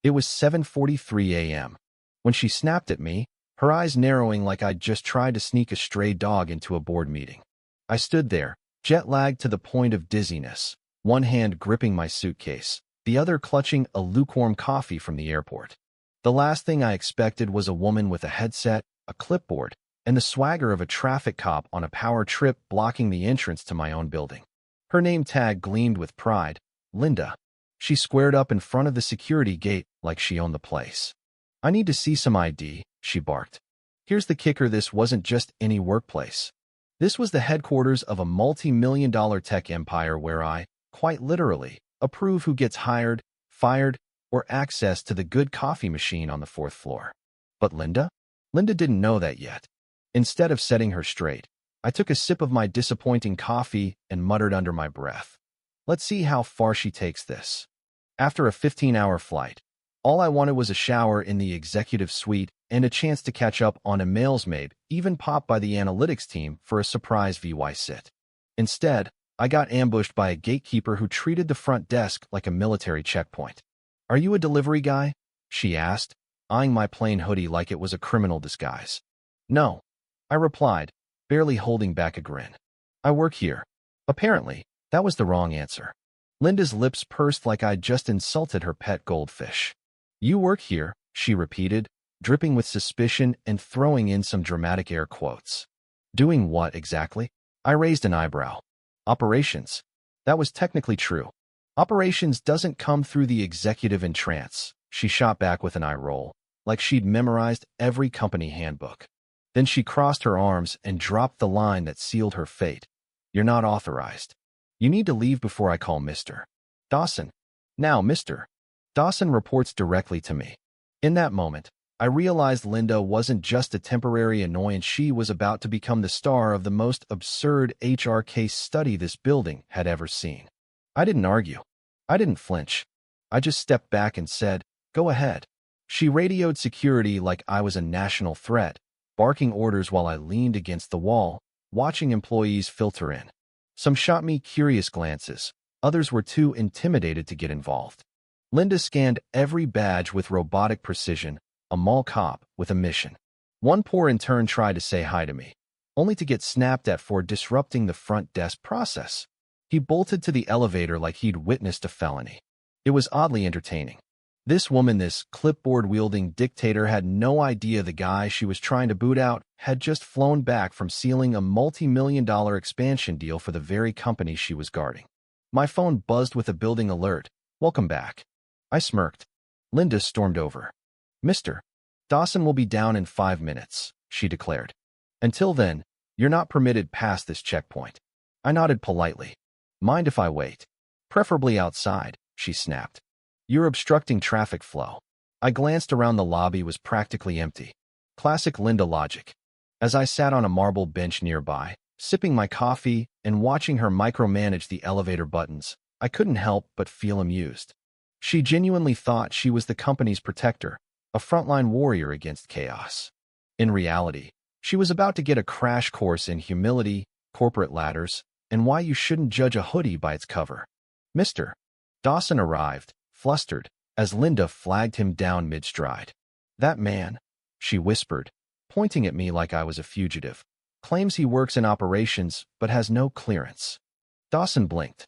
It was 7:43 a.m. When she snapped at me, her eyes narrowing like I'd just tried to sneak a stray dog into a board meeting. I stood there, jet-lagged to the point of dizziness, one hand gripping my suitcase, the other clutching a lukewarm coffee from the airport. The last thing I expected was a woman with a headset, a clipboard, and the swagger of a traffic cop on a power trip blocking the entrance to my own building. Her name tag gleamed with pride, Linda. She squared up in front of the security gate like she owned the place. "I need to see some ID," she barked. Here's the kicker: this wasn't just any workplace. This was the headquarters of a multi-million-dollar tech empire where I, quite literally, approve who gets hired, fired, or access to the good coffee machine on the fourth floor. But Linda? Linda didn't know that yet. Instead of setting her straight, I took a sip of my disappointing coffee and muttered under my breath, "Let's see how far she takes this." After a 15-hour flight, all I wanted was a shower in the executive suite and a chance to catch up on emails made, even popped by the analytics team for a surprise VY sit. Instead, I got ambushed by a gatekeeper who treated the front desk like a military checkpoint. "Are you a delivery guy?" she asked, eyeing my plain hoodie like it was a criminal disguise. "No," I replied, barely holding back a grin. "I work here." Apparently, that was the wrong answer. Linda's lips pursed like I'd just insulted her pet goldfish. "You work here," she repeated, dripping with suspicion and throwing in some dramatic air quotes. "Doing what exactly?" I raised an eyebrow. "Operations." That was technically true. "Operations doesn't come through the executive entrance," she shot back with an eye roll, like she'd memorized every company handbook. Then she crossed her arms and dropped the line that sealed her fate. "You're not authorized. You need to leave before I call Mr. Dawson." Now, Mr. Dawson reports directly to me. In that moment, I realized Linda wasn't just a temporary annoyance. She was about to become the star of the most absurd HR case study this building had ever seen. I didn't argue. I didn't flinch. I just stepped back and said, "Go ahead." She radioed security like I was a national threat, barking orders while I leaned against the wall, watching employees filter in. Some shot me curious glances. Others were too intimidated to get involved. Linda scanned every badge with robotic precision, a mall cop with a mission. One poor intern tried to say hi to me, only to get snapped at for disrupting the front desk process. He bolted to the elevator like he'd witnessed a felony. It was oddly entertaining. This woman, this clipboard-wielding dictator, had no idea the guy she was trying to boot out had just flown back from sealing a multi-million-dollar expansion deal for the very company she was guarding. My phone buzzed with a building alert. "Welcome back." I smirked. Linda stormed over. "Mr. Dawson will be down in 5 minutes," she declared. "Until then, you're not permitted past this checkpoint." I nodded politely. "Mind if I wait?" "Preferably outside," she snapped. "You're obstructing traffic flow." I glanced around. The lobby was practically empty. Classic Linda logic. As I sat on a marble bench nearby, sipping my coffee and watching her micromanage the elevator buttons, I couldn't help but feel amused. She genuinely thought she was the company's protector, a frontline warrior against chaos. In reality, she was about to get a crash course in humility, corporate ladders, and why you shouldn't judge a hoodie by its cover. Mr. Dawson arrived, flustered, as Linda flagged him down mid-stride. "That man," she whispered, pointing at me like I was a fugitive, "claims he works in operations but has no clearance." Dawson blinked.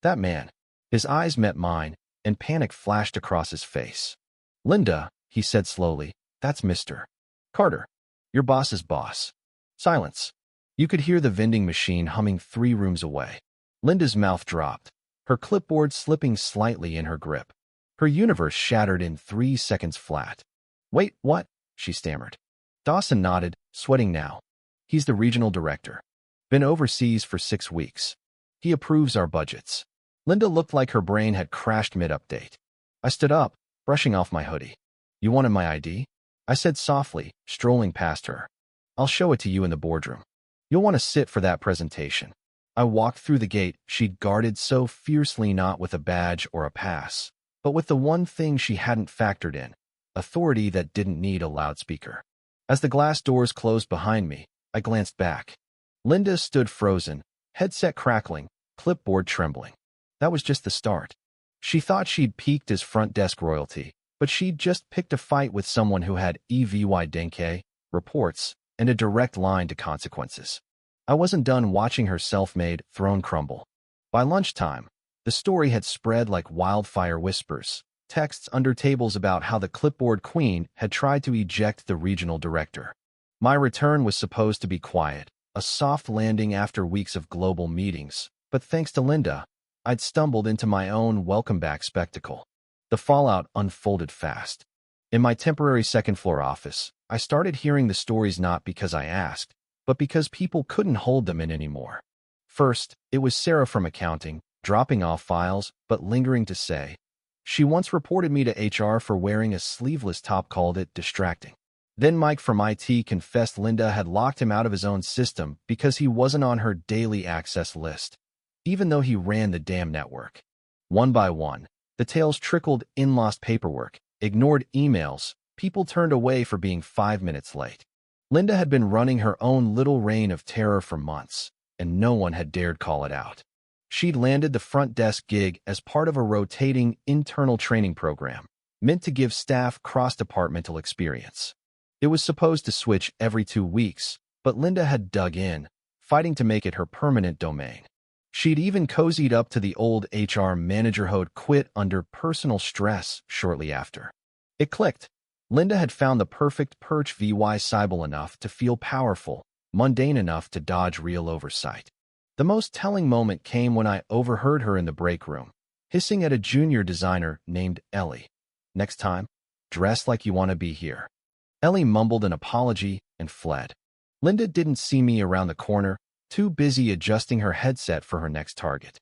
"That man." His eyes met mine, and panic flashed across his face. "Linda," he said slowly, "that's Mr. Carter, your boss's boss." Silence. You could hear the vending machine humming 3 rooms away. Linda's mouth dropped, her clipboard slipping slightly in her grip. Her universe shattered in 3 seconds flat. "Wait, what?" she stammered. Dawson nodded, sweating now. "He's the regional director. Been overseas for 6 weeks. He approves our budgets." Linda looked like her brain had crashed mid-update. I stood up, brushing off my hoodie. "You wanted my ID?" I said softly, strolling past her. "I'll show it to you in the boardroom. You'll want to sit for that presentation." I walked through the gate she'd guarded so fiercely, not with a badge or a pass, but with the one thing she hadn't factored in, authority that didn't need a loudspeaker. As the glass doors closed behind me, I glanced back. Linda stood frozen, headset crackling, clipboard trembling. That was just the start. She thought she'd peaked as front desk royalty, But she'd just picked a fight with someone who had EVY Denke, reports, and a direct line to consequences. I wasn't done watching her self-made throne crumble. By lunchtime, the story had spread like wildfire whispers, texts under tables about how the clipboard queen had tried to eject the regional director. My return was supposed to be quiet, a soft landing after weeks of global meetings, but thanks to Linda, I'd stumbled into my own welcome-back spectacle. The fallout unfolded fast. In my temporary second-floor office, I started hearing the stories not because I asked, but because people couldn't hold them in anymore. First, it was Sarah from accounting, dropping off files, but lingering to say. She once reported me to HR for wearing a sleeveless top, called it distracting. Then Mike from IT confessed Linda had locked him out of his own system because he wasn't on her daily access list, even though he ran the damn network. One by one, the tales trickled in: lost paperwork, ignored emails, people turned away for being 5 minutes late. Linda had been running her own little reign of terror for months, and no one had dared call it out. She'd landed the front desk gig as part of a rotating internal training program, meant to give staff cross-departmental experience. It was supposed to switch every 2 weeks, but Linda had dug in, fighting to make it her permanent domain. She'd even cozied up to the old HR manager who'd quit under personal stress shortly after. It clicked. Linda had found the perfect perch: VY Cybele enough to feel powerful, mundane enough to dodge real oversight. The most telling moment came when I overheard her in the break room, hissing at a junior designer named Ellie. "Next time, dress like you want to be here." Ellie mumbled an apology and fled. Linda didn't see me around the corner, too busy adjusting her headset for her next target.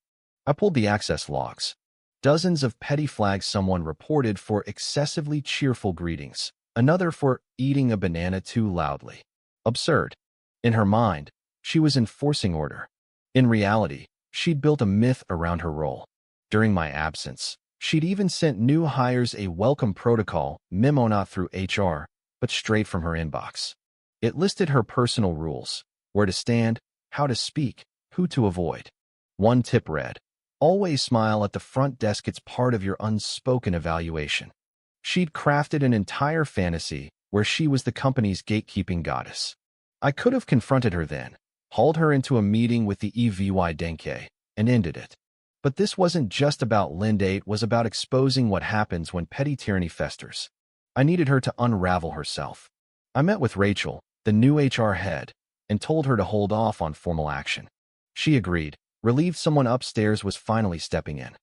I pulled the access logs. Dozens of petty flags: someone reported for excessively cheerful greetings, another for eating a banana too loudly. Absurd. In her mind, she was enforcing order. In reality, she'd built a myth around her role. During my absence, she'd even sent new hires a welcome protocol memo, not through HR, but straight from her inbox. It listed her personal rules: where to stand, how to speak, who to avoid. One tip read, "Always smile at the front desk, it's part of your unspoken evaluation." She'd crafted an entire fantasy where she was the company's gatekeeping goddess. I could have confronted her then, hauled her into a meeting with the EVY Denke, and ended it. But this wasn't just about Linda, it was about exposing what happens when petty tyranny festers. I needed her to unravel herself. I met with Rachel, the new HR head, and told her to hold off on formal action. She agreed, relieved someone upstairs was finally stepping in.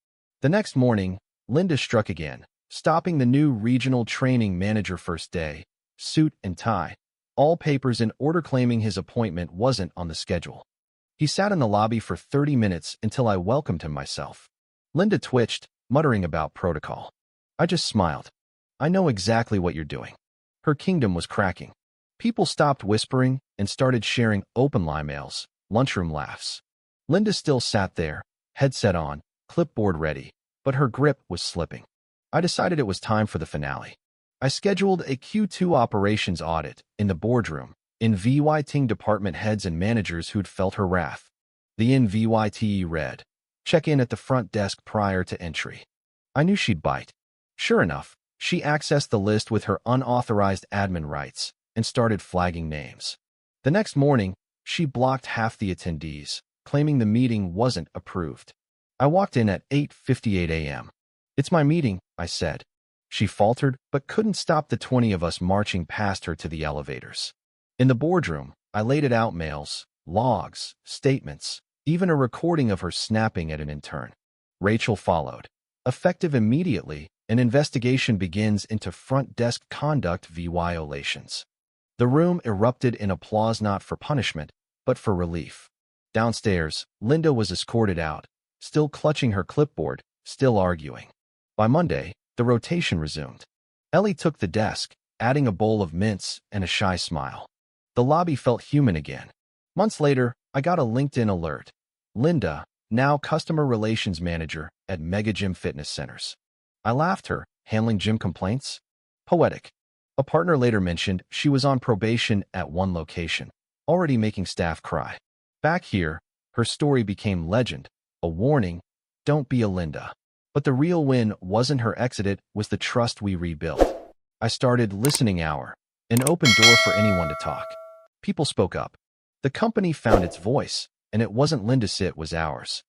The next morning, Linda struck again, stopping the new regional training manager first day, suit and tie, all papers in order, claiming his appointment wasn't on the schedule. He sat in the lobby for 30 minutes until I welcomed him myself. Linda twitched, muttering about protocol. I just smiled. "I know exactly what you're doing." Her kingdom was cracking. People stopped whispering and started sharing open line mails, lunchroom laughs. Linda still sat there, headset on, clipboard ready, but her grip was slipping. I decided it was time for the finale. I scheduled a Q2 operations audit in the boardroom, inviting department heads and managers who'd felt her wrath. The invite read, "Check in at the front desk prior to entry." I knew she'd bite. Sure enough, she accessed the list with her unauthorized admin rights and started flagging names. The next morning, she blocked half the attendees, claiming the meeting wasn't approved. I walked in at 8:58 a.m. "It's my meeting," I said. She faltered, but couldn't stop the 20 of us marching past her to the elevators. In the boardroom, I laid it out: mails, logs, statements, even a recording of her snapping at an intern. Rachel followed. Effective immediately, an investigation begins into front desk conduct violations. The room erupted in applause, not for punishment, but for relief. Downstairs, Linda was escorted out, still clutching her clipboard, still arguing. By Monday, the rotation resumed. Ellie took the desk, adding a bowl of mints and a shy smile. The lobby felt human again. Months later, I got a LinkedIn alert. Linda, now customer relations manager at Mega Gym Fitness Centers. I laughed. Her handling gym complaints? Poetic. A partner later mentioned she was on probation at one location, already making staff cry. Back here, her story became legend, a warning: don't be a Linda. But the real win wasn't her exit, it was the trust we rebuilt. I started listening hour, an open door for anyone to talk. People spoke up. The company found its voice, and it wasn't Linda's, it was ours.